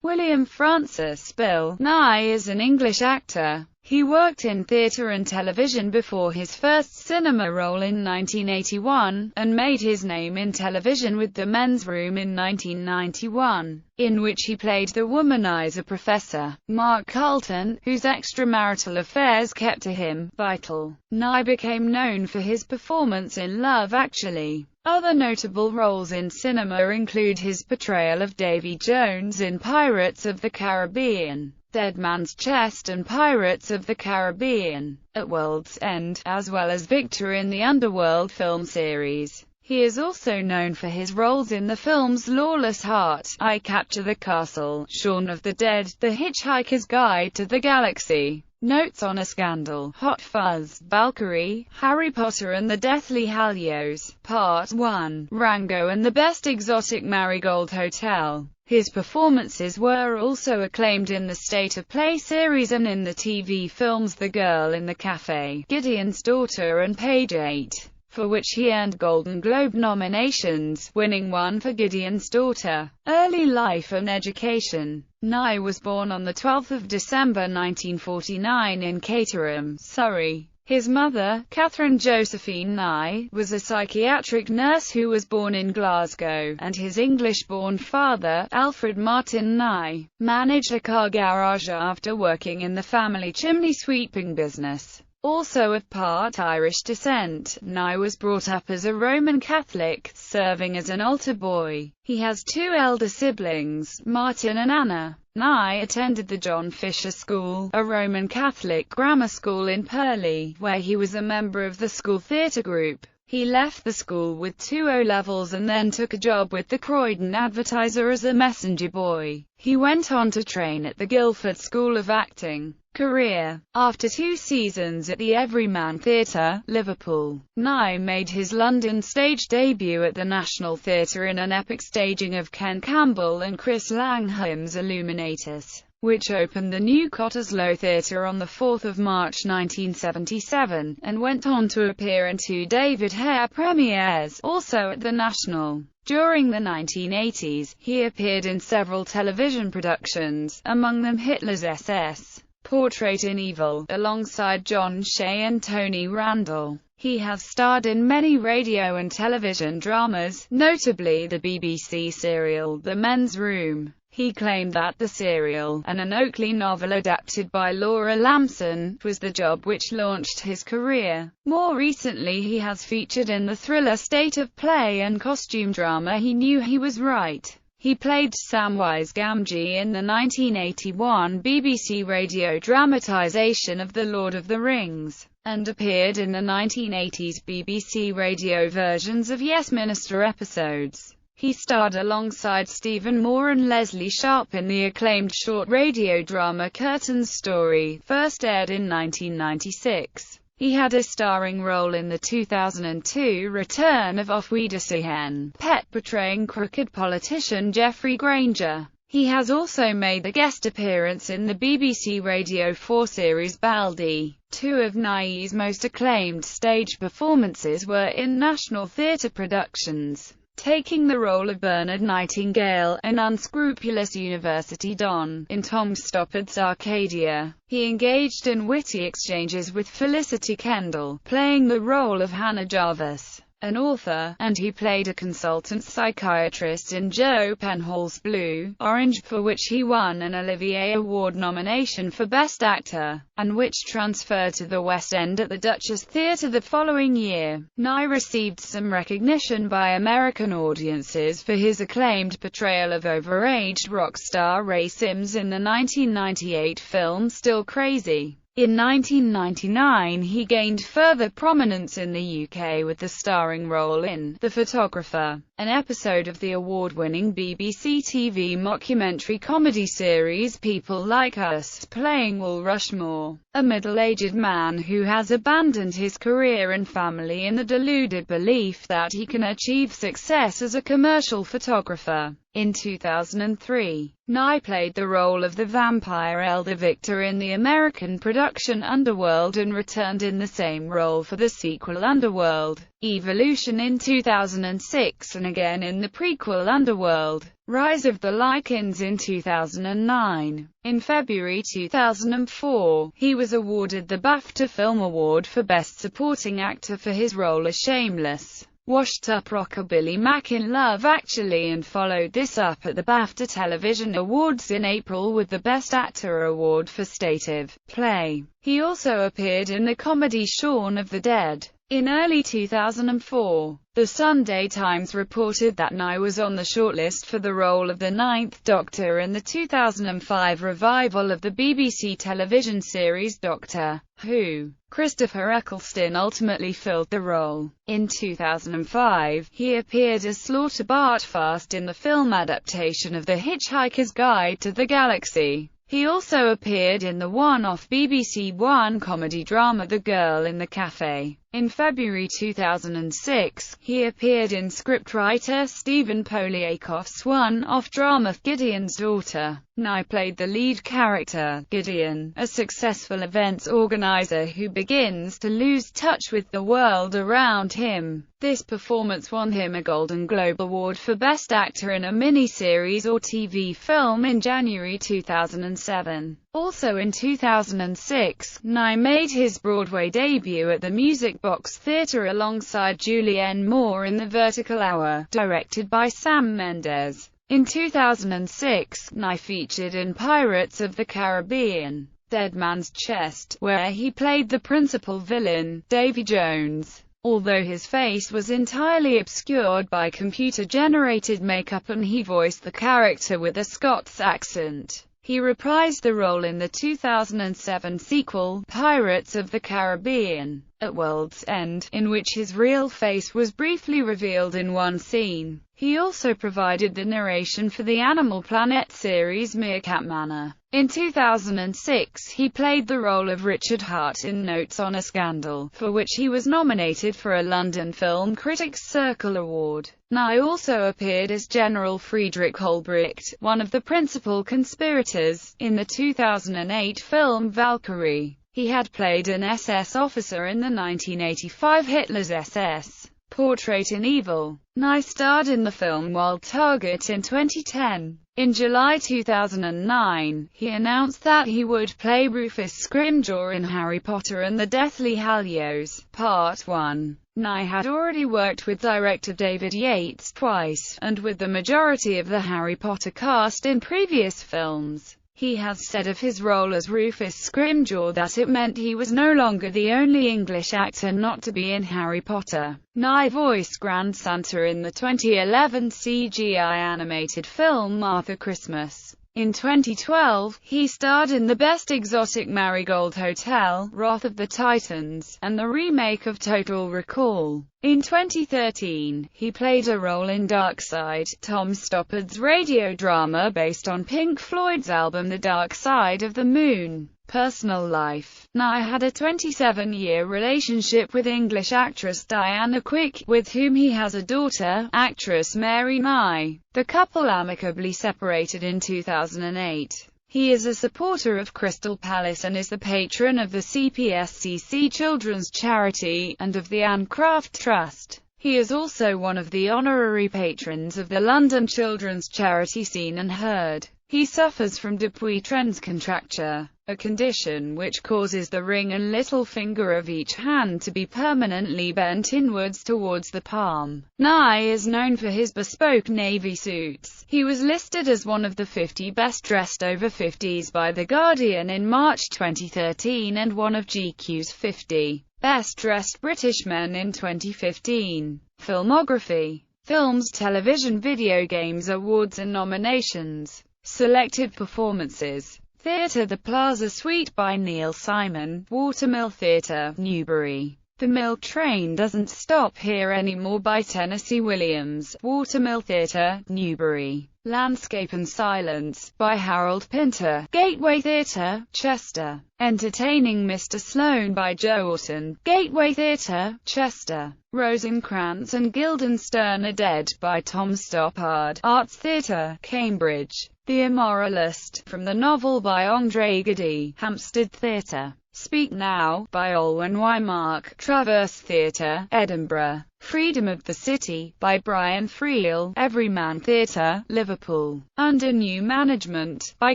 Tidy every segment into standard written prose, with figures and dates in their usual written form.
William Francis Bill Nighy is an English actor. He worked in theatre and television before his first cinema role in 1981, and made his name in television with The Men's Room in 1991, in which he played the womaniser Professor Mark Carlton, whose extramarital affairs kept to him vital. Nighy became known for his performance in Love Actually. Other notable roles in cinema include his portrayal of Davy Jones in Pirates of the Caribbean, Dead Man's Chest and Pirates of the Caribbean, At World's End, as well as Victor in the Underworld film series. He is also known for his roles in the films Lawless Heart, I Capture the Castle, Shaun of the Dead, The Hitchhiker's Guide to the Galaxy, Notes on a Scandal, Hot Fuzz, Valkyrie, Harry Potter and the Deathly Hallows, Part 1, Rango and the Best Exotic Marigold Hotel. His performances were also acclaimed in the State of Play series and in the TV films The Girl in the Cafe, Gideon's Daughter and Page 8, for which he earned Golden Globe nominations, winning one for Gideon's Daughter. Early life and education. Nighy was born on 12 December 1949 in Caterham, Surrey. His mother, Catherine Josephine Nighy, was a psychiatric nurse who was born in Glasgow, and his English-born father, Alfred Martin Nighy, managed a car garage after working in the family chimney-sweeping business. Also of part Irish descent, Nighy was brought up as a Roman Catholic, serving as an altar boy. He has two elder siblings, Martin and Anna. Nighy attended the John Fisher School, a Roman Catholic grammar school in Purley, where he was a member of the school theatre group. He left the school with 2 O-levels and then took a job with the Croydon Advertiser as a messenger boy. He went on to train at the Guildford School of Acting. Career. After 2 seasons at the Everyman Theatre, Liverpool, Nighy made his London stage debut at the National Theatre in an epic staging of Ken Campbell and Chris Langham's Illuminatus, which opened the new Cottesloe Theatre on 4 March 1977, and went on to appear in 2 David Hare premieres, also at the National. During the 1980s, he appeared in several television productions, among them Hitler's SS, Portrait in Evil, alongside John Shea and Tony Randall. He has starred in many radio and television dramas, notably the BBC serial The Men's Room. He claimed that the serial, and an Oakley novel adapted by Laura Lamson, was the job which launched his career. More recently he has featured in the thriller State of Play and costume drama He Knew He Was Right. He played Samwise Gamgee in the 1981 BBC radio dramatisation of The Lord of the Rings, and appeared in the 1980s BBC radio versions of Yes Minister episodes. He starred alongside Stephen Moore and Leslie Sharp in the acclaimed short radio drama Curtain's Story, first aired in 1996. He had a starring role in the 2002 return of Auf Wiedersehen, Pet, portraying crooked politician Geoffrey Granger. He has also made a guest appearance in the BBC Radio 4 series Baldy. 2 of Nighy's most acclaimed stage performances were in National Theatre productions, taking the role of Bernard Nightingale, an unscrupulous university don, in Tom Stoppard's Arcadia. He engaged in witty exchanges with Felicity Kendall, playing the role of Hannah Jarvis, an author, and he played a consultant psychiatrist in Joe Penhall's Blue Orange, for which he won an Olivier Award nomination for Best Actor, and which transferred to the West End at the Duchess Theatre the following year. Nighy received some recognition by American audiences for his acclaimed portrayal of overaged rock star Ray Sims in the 1998 film Still Crazy. In 1999 he gained further prominence in the UK with the starring role in The Photographer, an episode of the award-winning BBC TV mockumentary comedy series People Like Us, playing Will Rushmore, a middle-aged man who has abandoned his career and family in the deluded belief that he can achieve success as a commercial photographer. In 2003, Nighy played the role of the vampire elder Victor in the American production Underworld and returned in the same role for the sequel Underworld. Evolution in 2006 and again in the prequel Underworld, Rise of the Lycans in 2009. In February 2004, he was awarded the BAFTA Film Award for Best Supporting Actor for his role as shameless, washed-up rockabilly Mac in Love Actually, and followed this up at the BAFTA Television Awards in April with the Best Actor award for Stative Play. He also appeared in the comedy Shaun of the Dead. In early 2004, the Sunday Times reported that Nighy was on the shortlist for the role of the Ninth Doctor in the 2005 revival of the BBC television series Doctor Who. Christopher Eccleston ultimately filled the role. In 2005, he appeared as Slaughter Bartfast in the film adaptation of The Hitchhiker's Guide to the Galaxy. He also appeared in the one-off BBC One comedy drama The Girl in the Cafe. In February 2006, he appeared in scriptwriter Stephen Poliakoff's one-off drama Gideon's Daughter. Nighy played the lead character, Gideon, a successful events organizer who begins to lose touch with the world around him. This performance won him a Golden Globe Award for Best Actor in a Miniseries or TV Film in January 2007. Also in 2006, Nighy made his Broadway debut at the Music Box Theatre alongside Julianne Moore in The Vertical Hour, directed by Sam Mendes. In 2006, Nighy featured in Pirates of the Caribbean, Dead Man's Chest, where he played the principal villain, Davy Jones. Although his face was entirely obscured by computer-generated makeup and he voiced the character with a Scots accent, he reprised the role in the 2007 sequel, Pirates of the Caribbean, at World's End, in which his real face was briefly revealed in one scene. He also provided the narration for the Animal Planet series Meerkat Manor. In 2006, he played the role of Richard Hart in Notes on a Scandal, for which he was nominated for a London Film Critics Circle Award. Nighy also appeared as General Friedrich Holbricht, one of the principal conspirators, in the 2008 film Valkyrie. He had played an SS officer in the 1985 Hitler's SS Portrait in Evil. Nighy starred in the film Wild Target in 2010. In July 2009, he announced that he would play Rufus Scrimgeour in Harry Potter and the Deathly Hallows, Part 1. Nighy had already worked with director David Yates twice, and with the majority of the Harry Potter cast in previous films. He has said of his role as Rufus Scrimgeour that it meant he was no longer the only English actor not to be in Harry Potter. Nighy voiced Grand Santa in the 2011 CGI animated film Arthur Christmas. In 2012, he starred in the Best Exotic Marigold Hotel, Wrath of the Titans, and the remake of Total Recall. In 2013, he played a role in Dark Side, Tom Stoppard's radio drama based on Pink Floyd's album The Dark Side of the Moon. Personal life. Nighy had a 27-year relationship with English actress Diana Quick, with whom he has a daughter, actress Mary Nighy. The couple amicably separated in 2008. He is a supporter of Crystal Palace and is the patron of the CPSCC Children's Charity, and of the Anne Craft Trust. He is also one of the honorary patrons of the London Children's Charity Seen and Heard. He suffers from Dupuytren's contracture, a condition which causes the ring and little finger of each hand to be permanently bent inwards towards the palm. Nighy is known for his bespoke navy suits. He was listed as one of the 50 best-dressed over 50s by The Guardian in March 2013 and one of GQ's 50 best-dressed British men in 2015. Filmography. Films, television, video games, awards and nominations. Selected performances. Theatre: The Plaza Suite by Neil Simon, Watermill Theatre, Newbury. The Mill Train Doesn't Stop Here Anymore by Tennessee Williams, Watermill Theatre, Newbury. Landscape and Silence by Harold Pinter, Gateway Theatre, Chester. Entertaining Mr. Sloan by Joe Orton, Gateway Theatre, Chester. Rosencrantz and Guildenstern Are Dead by Tom Stoppard, Arts Theatre, Cambridge. The Immoralist, from the novel by André Gide, Hampstead Theatre. Speak Now, by Olwen Wymark, Traverse Theatre, Edinburgh. Freedom of the City, by Brian Friel, Everyman Theatre, Liverpool. Under New Management, by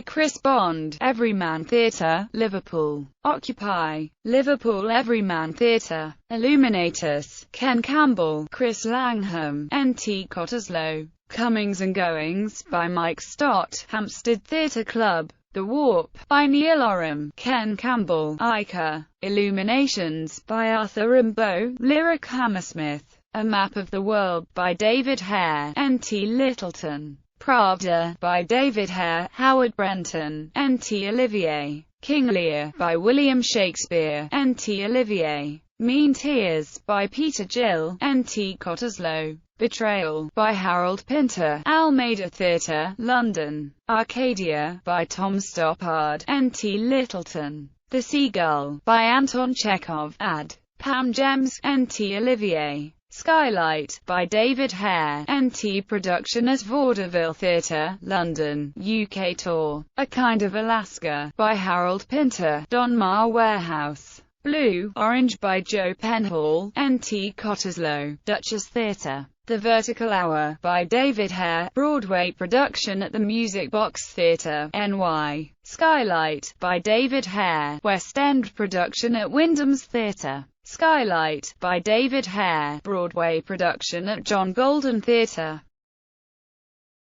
Chris Bond, Everyman Theatre, Liverpool. Occupy, Liverpool Everyman Theatre. Illuminatus, Ken Campbell, Chris Langham, N.T. Cottesloe. Comings and Goings, by Mike Stott, Hampstead Theatre Club. The Warp, by Neil Oram, Ken Campbell, Ica. Illuminations, by Arthur Rimbaud, Lyric Hammersmith. A Map of the World, by David Hare, N.T. Littleton. Pravda, by David Hare, Howard Brenton, N.T. Olivier. King Lear, by William Shakespeare, N.T. Olivier. Mean Tears, by Peter Gill, N.T. Cottesloe. Betrayal, by Harold Pinter, Almeida Theatre, London. Arcadia, by Tom Stoppard, N.T. Littleton. The Seagull, by Anton Chekhov, Ad. Pam Gems, N.T. Olivier. Skylight, by David Hare, N.T. Production at Vaudeville Theatre, London, UK Tour. A Kind of Alaska, by Harold Pinter, Donmar Warehouse. Blue, Orange, by Joe Penhall, N.T. Cottesloe, Duchess Theatre. The Vertical Hour, by David Hare, Broadway production at the Music Box Theatre, NY. Skylight, by David Hare, West End production at Wyndham's Theatre. Skylight, by David Hare, Broadway production at John Golden Theatre.